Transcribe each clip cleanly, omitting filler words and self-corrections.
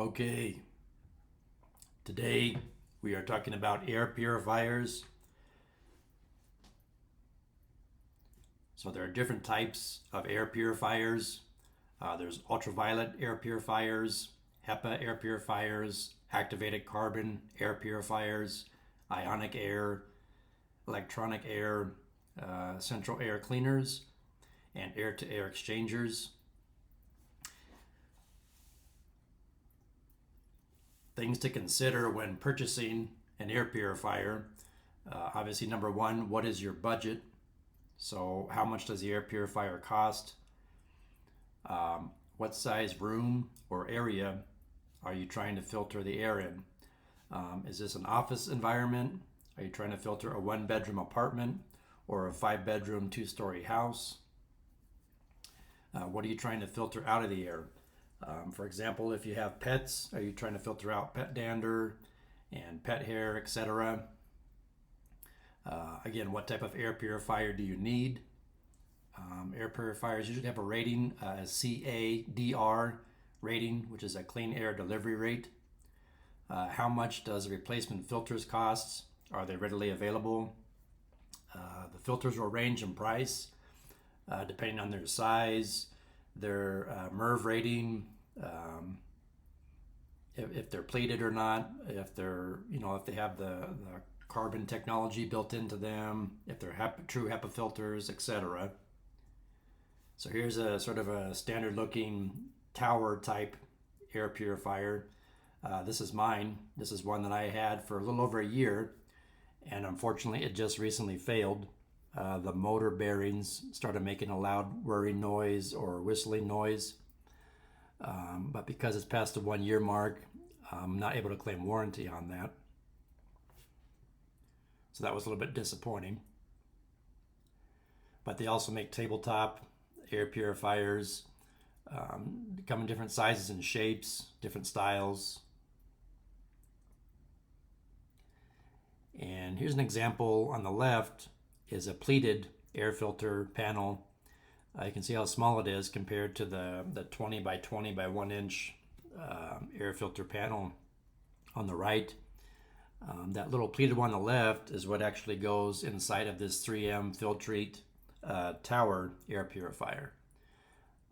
Okay, today we are talking about air purifiers. So there are different types of air purifiers. There's ultraviolet air purifiers, HEPA air purifiers, activated carbon air purifiers, ionic air, electronic air, central air cleaners, and air-to-air exchangers. Things to consider when purchasing an air purifier. Obviously, number one, what is your budget? So how much does the air purifier cost? What size room or area are you trying to filter the air in? Is this an office environment? Are you trying to filter a 1-bedroom apartment or a 5-bedroom, 2-story house? What are you trying to filter out of the air? For example, if you have pets, are you trying to filter out pet dander and pet hair, etc.? Again, what type of air purifier do you need? Air purifiers usually have a rating, a CADR rating, which is a clean air delivery rate. How much does the replacement filters cost? Are they readily available? The filters will range in price depending on their size, their MERV rating, if they're pleated or not, if they're, if they have the carbon technology built into them, if they're true HEPA filters, etc. So here's a sort of a standard looking tower type air purifier. This is mine. This is one that I had for a little over a year, and unfortunately it just recently failed. The motor bearings started making a loud whirring noise or whistling noise. But because it's past the 1-year mark, I'm not able to claim warranty on that. So that was a little bit disappointing. But they also make tabletop air purifiers. They come in different sizes and shapes, different styles. And here's an example on the left is a pleated air filter panel. You can see how small it is compared to the 20 by 20 by 1 inch air filter panel on the right. That little pleated one on the left is what actually goes inside of this 3M Filtrete tower air purifier.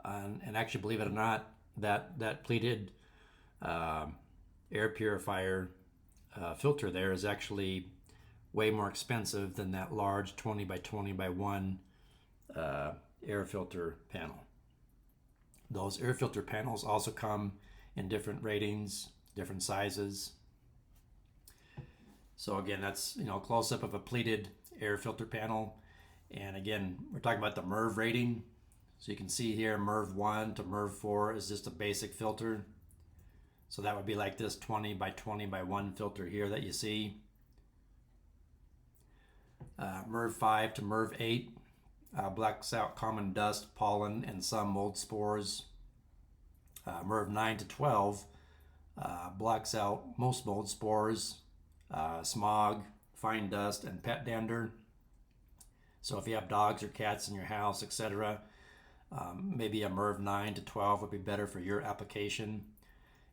And actually, believe it or not, that pleated air purifier filter there is actually way more expensive than that large 20 by 20 by 1 air filter panel. Those air filter panels also come in different ratings, different sizes. So again, that's a close-up of a pleated air filter panel. And again, we're talking about the MERV rating. So you can see here MERV 1 to MERV 4 is just a basic filter. So that would be like this 20 by 20 by 1 filter here that you see. MERV 5 to MERV 8 blacks out common dust, pollen, and some mold spores. MERV 9 to 12 blocks out most mold spores, smog, fine dust, and pet dander. So if you have dogs or cats in your house, etc., maybe a MERV 9 to 12 would be better for your application.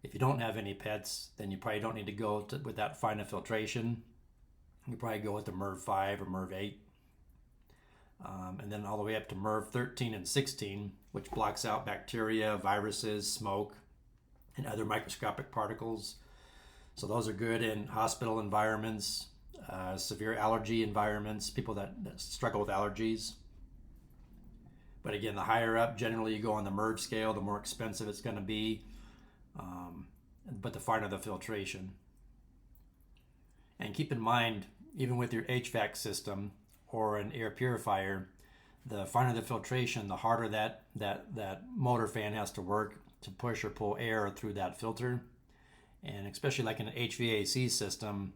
If you don't have any pets, then you probably don't need to go with that fine of filtration. You probably go with the MERV 5 or MERV 8. And then all the way up to MERV 13 and 16, which blocks out bacteria, viruses, smoke, and other microscopic particles. So those are good in hospital environments, severe allergy environments, people that struggle with allergies. But again, the higher up, generally you go on the MERV scale, the more expensive it's going to be, but the finer the filtration. And keep in mind, even with your HVAC system or an air purifier, the finer the filtration, the harder that motor fan has to work to push or pull air through that filter. And especially like in an HVAC system,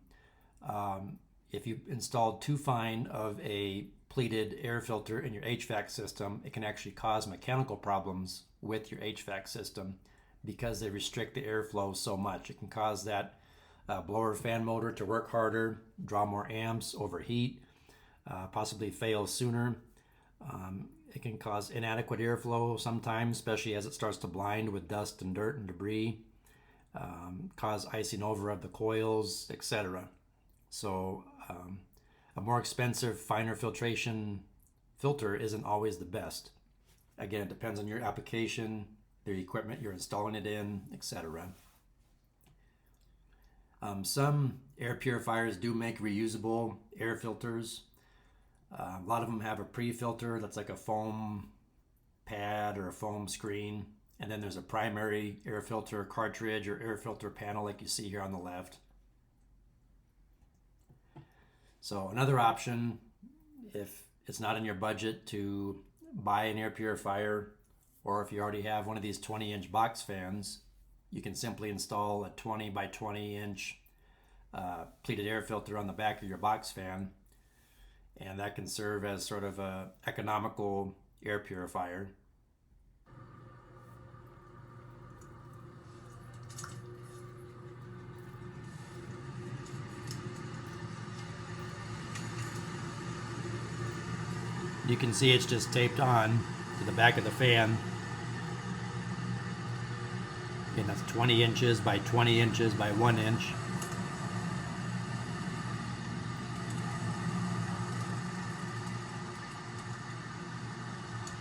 if you installed too fine of a pleated air filter in your HVAC system, it can actually cause mechanical problems with your HVAC system because they restrict the airflow so much. It can cause that blower fan motor to work harder, draw more amps, overheat, possibly fail sooner. It can cause inadequate airflow sometimes, especially as it starts to blind with dust and dirt and debris. cause icing over of the coils, etc. So a more expensive, finer filtration filter isn't always the best. Again, it depends on your application, the equipment you're installing it in, etc. Some air purifiers do make reusable air filters. A lot of them have a pre-filter that's like a foam pad or a foam screen. And then there's a primary air filter cartridge or air filter panel like you see here on the left. So another option, if it's not in your budget to buy an air purifier, or if you already have one of these 20-inch box fans, you can simply install a 20 by 20 inch pleated air filter on the back of your box fan, and that can serve as sort of a economical air purifier. You can see it's just taped on to the back of the fan. And that's 20 inches by 20 inches by 1 inch.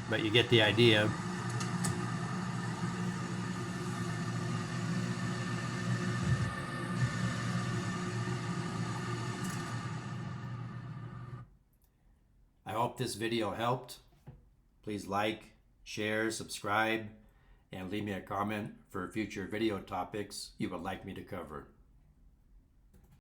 But you get the idea. I hope this video helped. Please like, share, subscribe, and leave me a comment for future video topics you would like me to cover.